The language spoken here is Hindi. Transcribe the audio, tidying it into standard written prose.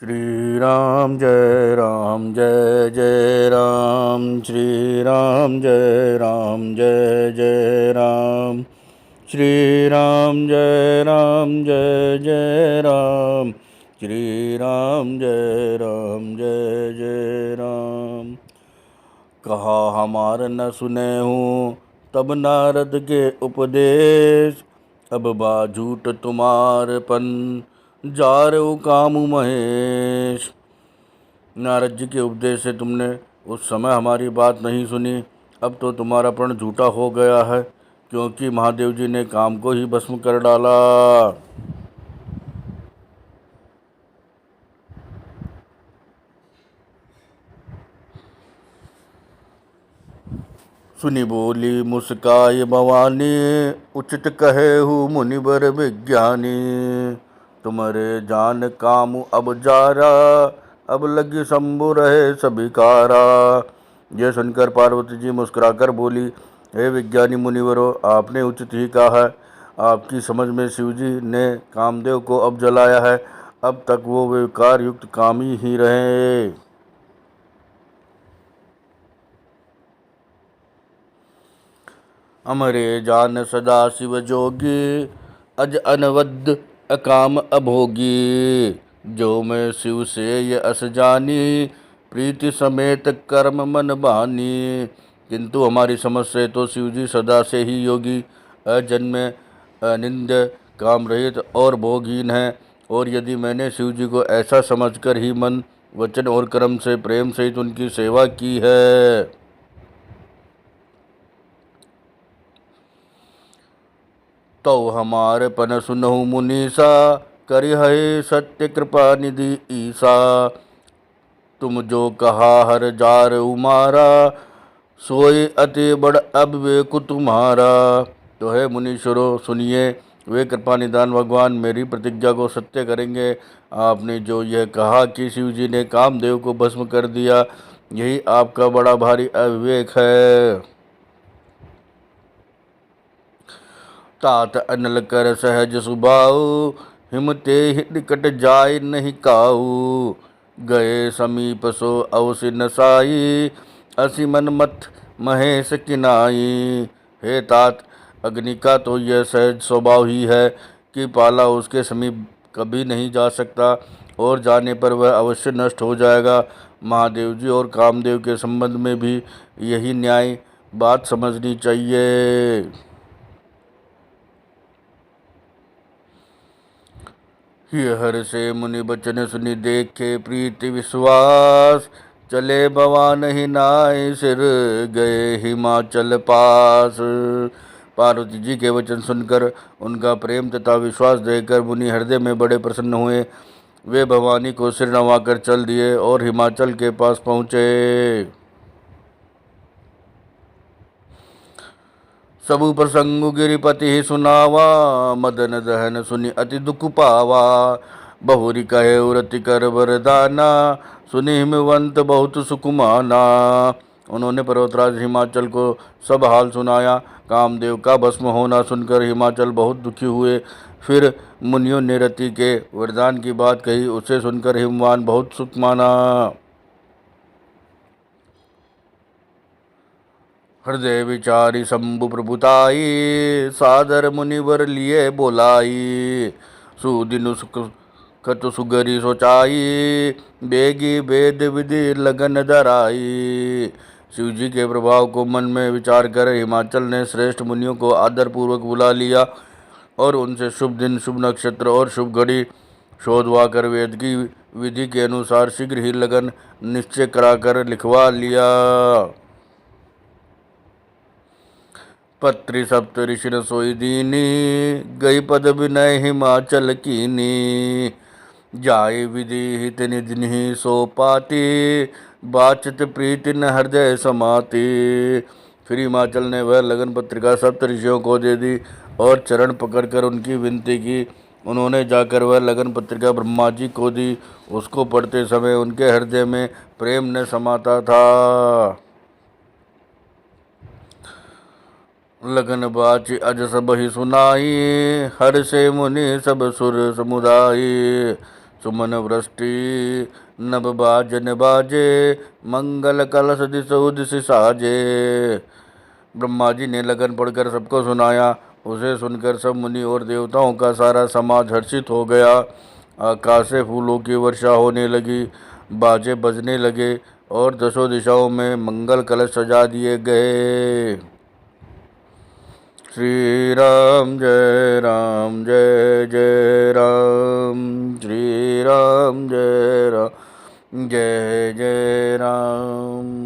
श्री राम जय जय राम। श्री राम जय जय राम। श्री राम जय जय राम। श्री राम जय जय राम। कहा हमार न सुने हूँ तब नारद के उपदेश, अब बाझूट तुम्हारपन जारऊ कामु महेश। नारद जी के उपदेश से तुमने उस समय हमारी बात नहीं सुनी, अब तो तुम्हारा प्रण झूठा हो गया है, क्योंकि महादेव जी ने काम को ही भस्म कर डाला। सुनी बोली मुस्काई भवानी, उचित कहे हूँ मुनिवर विज्ञानी। तुम्हारे जान काम अब जारा, अब लगी शंभु रहे सभी कारा। यह सुनकर पार्वती जी मुस्कुराकर बोली, हे विज्ञानी मुनिवरों, आपने उचित ही कहा है। आपकी समझ में शिव जी ने कामदेव को अब जलाया है, अब तक वो विकार युक्त कामी ही रहे। अमरे जान सदा शिव जोगी, अज अनवद्य अकाम अभोगी। जो मैं शिव से ये अस जानी, प्रीति समेत कर्म मन बानी। किंतु हमारी समझ से तो शिव जी सदा से ही योगी, अजन्मे, अनिंद्य, काम रहित और भोगहीन है। और यदि मैंने शिव जी को ऐसा समझकर ही मन, वचन और कर्म से प्रेम सहित उनकी सेवा की है, तो हमारे पन सुनहु मुनीसा, करि है सत्य कृपा निधि ईसा। तुम जो कहा हर जार उमारा, सोई अति बड़ अविवेक तुम्हारा। तो है मुनीश्वरों, सुनिए, वे कृपा निदान भगवान मेरी प्रतिज्ञा को सत्य करेंगे। आपने जो यह कहा कि शिव जी ने कामदेव को भस्म कर दिया, यही आपका बड़ा भारी अविवेक है। तात अनल कर सहज सुभाऊ, हिमते निकट जाय नहीं काऊ। गए समीप सो अवसि नसाई, असी मन मत महेश किनाई। हे तात, अग्नि का तो यह सहज स्वभाव ही है कि पाला उसके समीप कभी नहीं जा सकता, और जाने पर वह अवश्य नष्ट हो जाएगा। महादेव जी और कामदेव के संबंध में भी यही न्याय बात समझनी चाहिए। हर से मुनि बचन सुनि देखे प्रीति विश्वास, चले भवान ही नाय सिर गए हिमाचल पास। पार्वती जी के वचन सुनकर उनका प्रेम तथा विश्वास देखकर मुनि हृदय में बड़े प्रसन्न हुए। वे भवानी को सिर नवाकर चल दिए और हिमाचल के पास पहुँचे। सबु प्रसंगु गिरिपति सुनावा, मदन दहन सुनि अति दुख पावा। बहुरी कहे उरति कर वरदाना, सुनि हिमवंत बहुत सुकुमाना। उन्होंने पर्वतराज हिमाचल को सब हाल सुनाया। कामदेव का भस्म होना सुनकर हिमाचल बहुत दुखी हुए। फिर मुनियों ने रति के वरदान की बात कही, उसे सुनकर हिमवान बहुत सुख माना। हृदय विचारी शंभु प्रभुताई, सादर मुनिवर लिए बोलाई। सुदिनु सुख खत सुगरी सोचाई, बेगी वेद विधि लगन धराई। शिव जी के प्रभाव को मन में विचार कर हिमाचल ने श्रेष्ठ मुनियों को आदर पूर्वक बुला लिया और उनसे शुभ दिन, शुभ नक्षत्र और शुभ घड़ी शोधवा कर वेद की विधि के अनुसार शीघ्र ही लगन निश्चय कराकर लिखवा लिया। पत्री सप्त ऋषि न सोई दीनी, गई पद विनय हिमाचल कीनी। जाय विधि हित निधि नहीं सो पाती, बाचत प्रीति न हृदय समाती। फिर हिमाचल ने वह लगन पत्रिका सप्त ऋषियों को दे दी और चरण पकड़कर उनकी विनती की। उन्होंने जाकर वह लगन पत्रिका ब्रह्मा जी को दी। उसको पढ़ते समय उनके हृदय में प्रेम न समाता था। लगन बाच अज सब ही सुनाई, हर से मुनि सब सुर समुदाय। सुमन वृष्टि नभ बाजन बाजे, मंगल कलश दिसहु दिस साजे। ब्रह्मा जी ने लगन पढ़कर सबको सुनाया। उसे सुनकर सब मुनि और देवताओं का सारा समाज हर्षित हो गया। आकाश से फूलों की वर्षा होने लगी, बाजे बजने लगे और दसों दिशाओं में मंगल कलश सजा दिए गए। श्री राम जय राम जय जय राम, श्री राम जय राम जय जय राम।